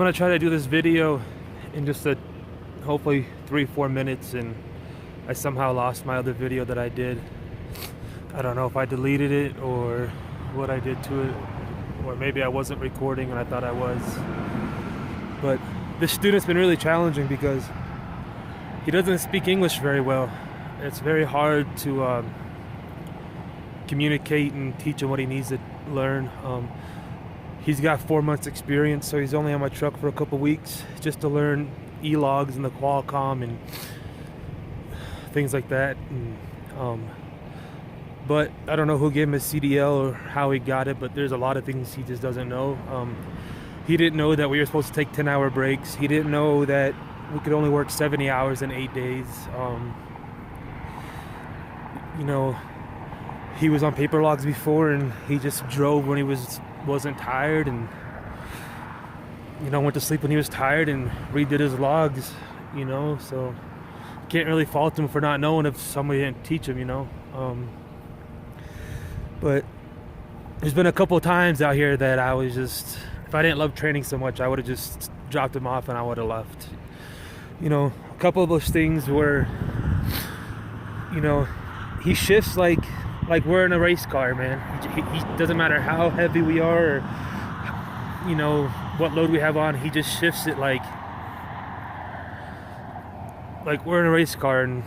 gonna try to do this video in just hopefully 3-4 minutes, and I somehow lost my other video that I did. I don't know if I deleted it or what I did to it, or maybe I wasn't recording and I thought I was. But this student's been really challenging because he doesn't speak English very well. It's very hard to communicate and teach him what he needs to learn. He's got 4 months experience, so he's only on my truck for a couple weeks just to learn E-logs and the Qualcomm and things like that. And, but I don't know who gave him his CDL or how he got it, but there's a lot of things he just doesn't know. He didn't know that we were supposed to take 10-hour breaks. He didn't know that we could only work 70 hours in 8 days. You know, he was on paper logs before, and he just drove when he wasn't tired, and went to sleep when he was tired and redid his logs. So can't really fault him for not knowing if somebody didn't teach him. But there's been a couple of times out here that I was just, if I didn't love training so much, I would have just dropped him off and I would have left. A couple of those things where he shifts like we're in a race car, man. He doesn't matter how heavy we are or what load we have on, he just shifts it like we're in a race car, and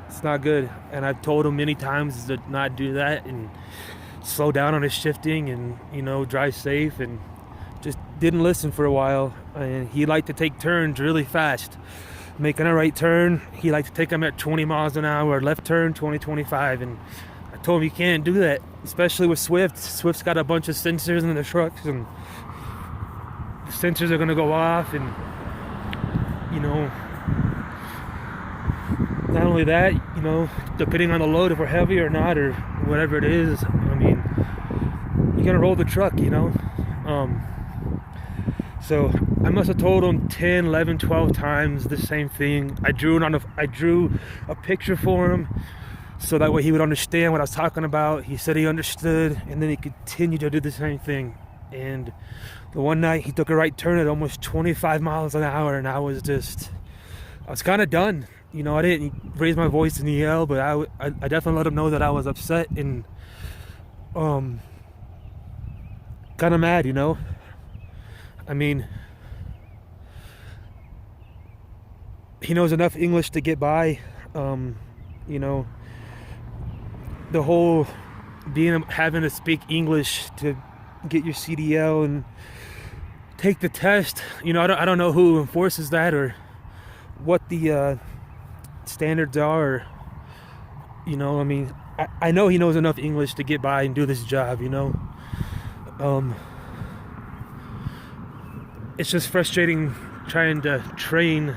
it's not good. And I've told him many times to not do that and slow down on his shifting and drive safe, and just didn't listen for a while. And he liked to take turns really fast. Making a right turn, he liked to take them at 20 miles an hour, left turn 20-25, and I told him you can't do that, especially with Swift. Swift's got a bunch of sensors in the trucks, and the sensors are going to go off, and not only that, depending on the load, if we're heavy or not, or whatever it is, you're going to roll the truck. So I must have told him 10, 11, 12 times the same thing. I drew a picture for him so that way he would understand what I was talking about. He said he understood, and then he continued to do the same thing. And the one night he took a right turn at almost 25 miles an hour, and I was kind of done. I didn't raise my voice and yell, but I definitely let him know that I was upset and kind of mad. He knows enough English to get by. The whole having to speak English to get your CDL and take the test. I don't know who enforces that or what the standards are. I know he knows enough English to get by and do this job. It's just frustrating trying to train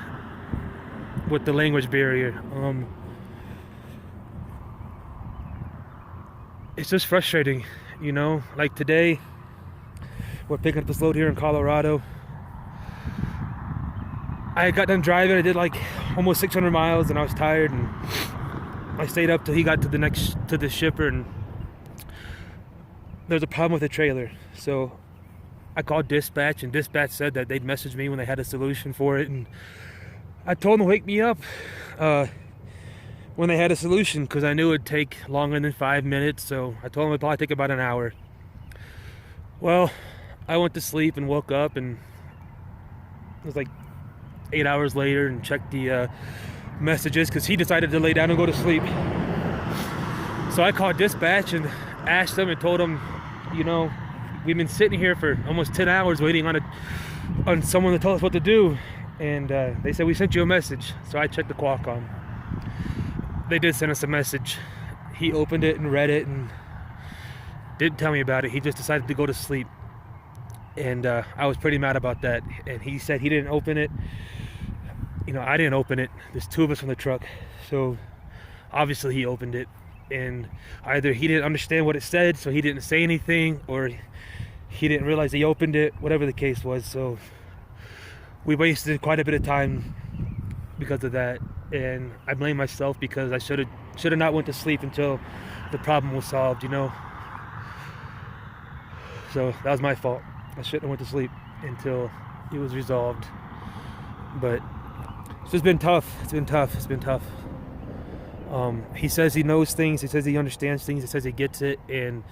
with the language barrier. It's just frustrating, like today we're picking up this load here in Colorado. I got done driving. I did like almost 600 miles and I was tired, and I stayed up till he got to the shipper, and there's a problem with the trailer. So I called dispatch, and dispatch said that they'd message me when they had a solution for it, and I told them to wake me up when they had a solution, because I knew it'd take longer than 5 minutes. So I told them it'd probably take about an hour. Well, I went to sleep and woke up, and it was like 8 hours later, and checked the messages because he decided to lay down and go to sleep. So I called dispatch and asked them and told them, we've been sitting here for almost 10 hours waiting on someone to tell us what to do. And they said, we sent you a message. So I checked the Qualcomm. They did send us a message. He opened it and read it and didn't tell me about it. He just decided to go to sleep. And I was pretty mad about that. And he said he didn't open it. I didn't open it. There's two of us on the truck. So obviously he opened it. And either he didn't understand what it said, so he didn't say anything, or he didn't realize he opened it, whatever the case was. So we wasted quite a bit of time because of that, and I blame myself because I should have not went to sleep until the problem was solved. So that was my fault. I shouldn't have went to sleep. until it was resolved. But it's just been tough. It's been tough. It's been tough. He says he knows things. He says he understands things. He says he gets it, and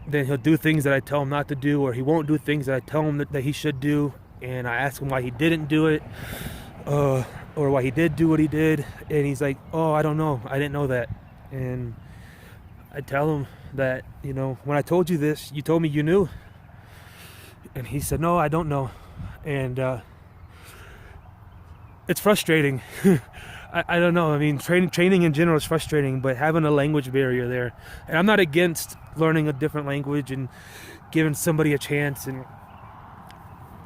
then he'll do things that I tell him not to do, or he won't do things that I tell him that he should do. And I ask him why he didn't do it, or why he did do what he did, and he's like, "Oh, I don't know. I didn't know that." And I tell him that, when I told you this, you told me you knew. And he said, "No, I don't know." And it's frustrating. I don't know. I mean, training in general is frustrating, but having a language barrier there. And I'm not against learning a different language and giving somebody a chance. And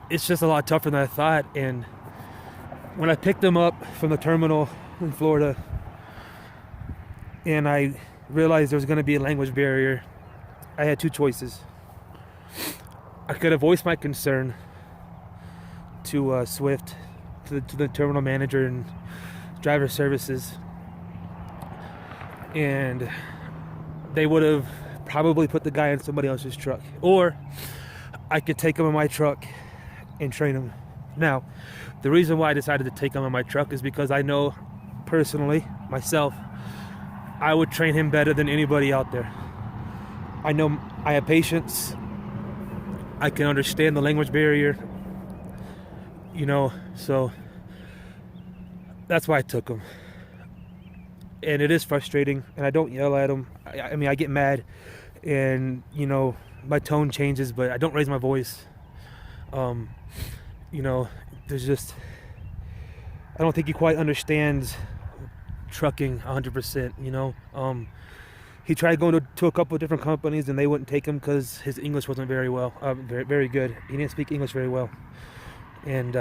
it's just a lot tougher than I thought. And when I picked him up from the terminal in Florida, and I realized there was going to be a language barrier, I had two choices. I could have voiced my concern to Swift, to the terminal manager and driver services, and they would have probably put the guy in somebody else's truck. Or I could take him in my truck and train him. Now, the reason why I decided to take him in my truck is because I know personally, myself, I would train him better than anybody out there. I know I have patience. I can understand the language barrier, so that's why I took him. And it is frustrating, and I don't yell at him. I mean, I get mad, and, my tone changes, but I don't raise my voice. There's just, I don't think he quite understands trucking 100%, He tried going to a couple of different companies, and they wouldn't take him because his English wasn't very well, very good. He didn't speak English very well. And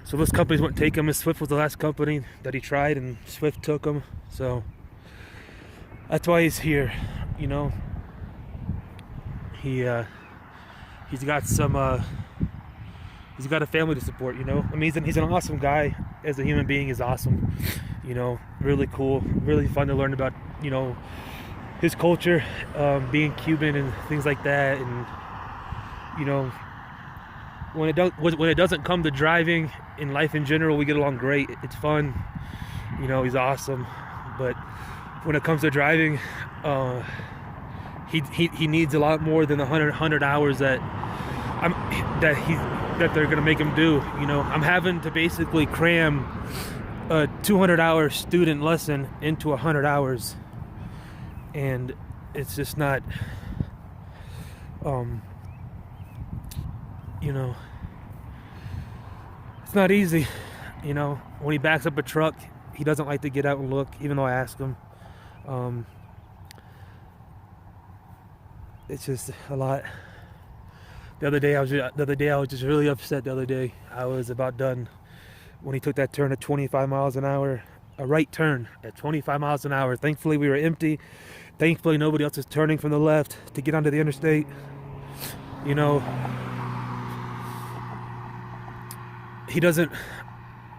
so those companies wouldn't take him, and Swift was the last company that he tried, and Swift took him. So that's why he's here, He's got he's got a family to support, I mean, he's an awesome guy. As a human being, he's awesome, really cool, really fun to learn about, his culture, being Cuban and things like that. And, when it doesn't come to driving, in life in general, we get along great. It's fun, he's awesome. But when it comes to driving, he needs a lot more than the 100 hours that they're gonna make him do. I'm having to basically cram a 200-hour student lesson into 100 hours, and it's just not, it's not easy. When he backs up a truck, he doesn't like to get out and look, even though I ask him. It's just a lot. The other day I was just really upset. The other day I was about done when he took that turn at 25 miles an hour, a right turn at 25 miles an hour. Thankfully we were empty. Thankfully nobody else is turning from the left to get onto the interstate. He doesn't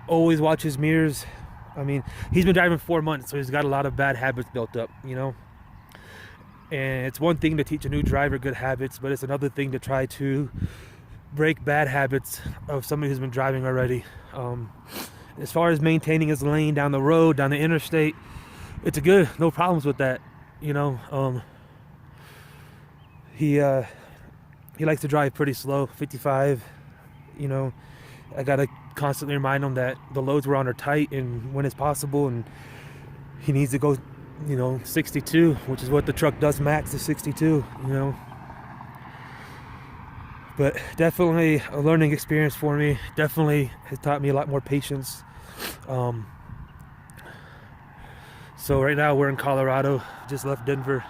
always watch his mirrors. I mean, he's been driving 4 months, so he's got a lot of bad habits built up, And it's one thing to teach a new driver good habits, but it's another thing to try to break bad habits of somebody who's been driving already. As far as maintaining his lane down the road, down the interstate, it's good. No problems with that. He likes to drive pretty slow, 55. I gotta constantly remind him that the loads we're on are tight and when it's possible, and he needs to go 62, which is what the truck does max, is 62, But definitely a learning experience for me. Definitely has taught me a lot more patience. So right now we're in Colorado, just left Denver.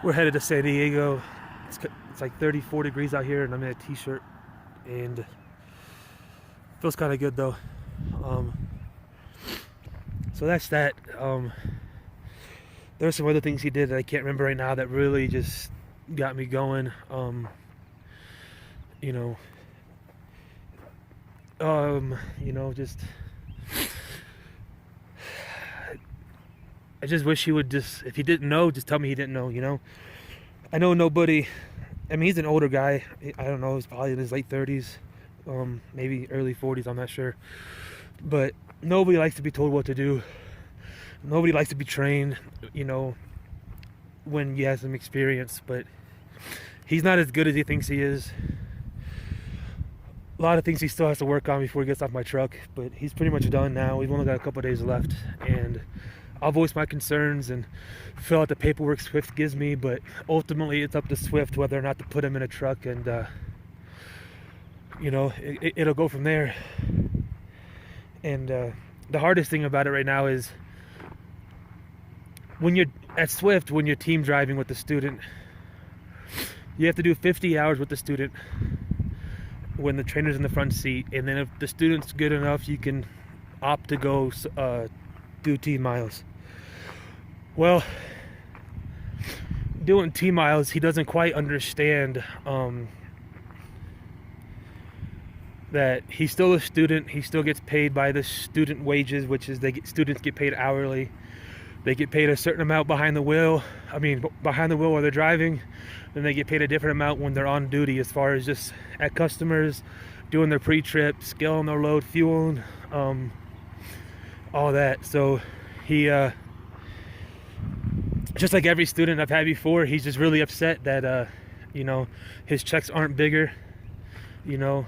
We're headed to San Diego. It's like 34 degrees out here, and I'm in a t-shirt, and feels kind of good though. So that's that. There were some other things he did that I can't remember right now that really just got me going. Just I just wish he would just, if he didn't know, just tell me he didn't know. I know nobody I mean, he's an older guy. I don't know, he's probably in his late 30s, maybe early 40s, I'm not sure. But nobody likes to be told what to do. Nobody likes to be trained, you know, when you have some experience. But he's not as good as he thinks he is. A lot of things he still has to work on before he gets off my truck, but he's pretty much done now. We've only got a couple days left, and I'll voice my concerns and fill out the paperwork Swift gives me, but ultimately it's up to Swift whether or not to put him in a truck, and you know, it'll go from there. And the hardest thing about it right now is when you're at Swift, when you're team driving with the student, you have to do 50 hours with the student when the trainer's in the front seat, and then if the student's good enough, you can opt to go do T-miles. Well, doing T-miles, he doesn't quite understand that he's still a student. He still gets paid by the student wages, which is students get paid hourly. They get paid a certain amount behind the wheel. I mean, behind the wheel while they're driving. Then they get paid a different amount when they're on duty, as far as just at customers, doing their pre-trip, scaling their load, fueling, all that. So he, just like every student I've had before, he's just really upset that, you know, his checks aren't bigger, you know.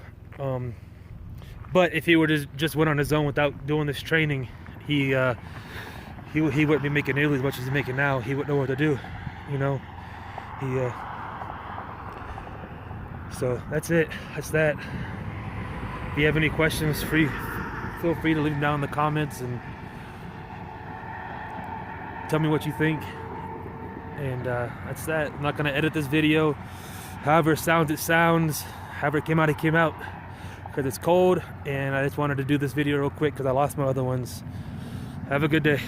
But if he were to just went on his own without doing this training, he wouldn't be making nearly as much as he's making now. He wouldn't know what to do, you know. So that's it. That's that. If you have any questions, feel free to leave them down in the comments and tell me what you think. And that's that. I'm not gonna edit this video. However it sounds. However it came out, because it's cold, and I just wanted to do this video real quick because I lost my other ones. Have a good day.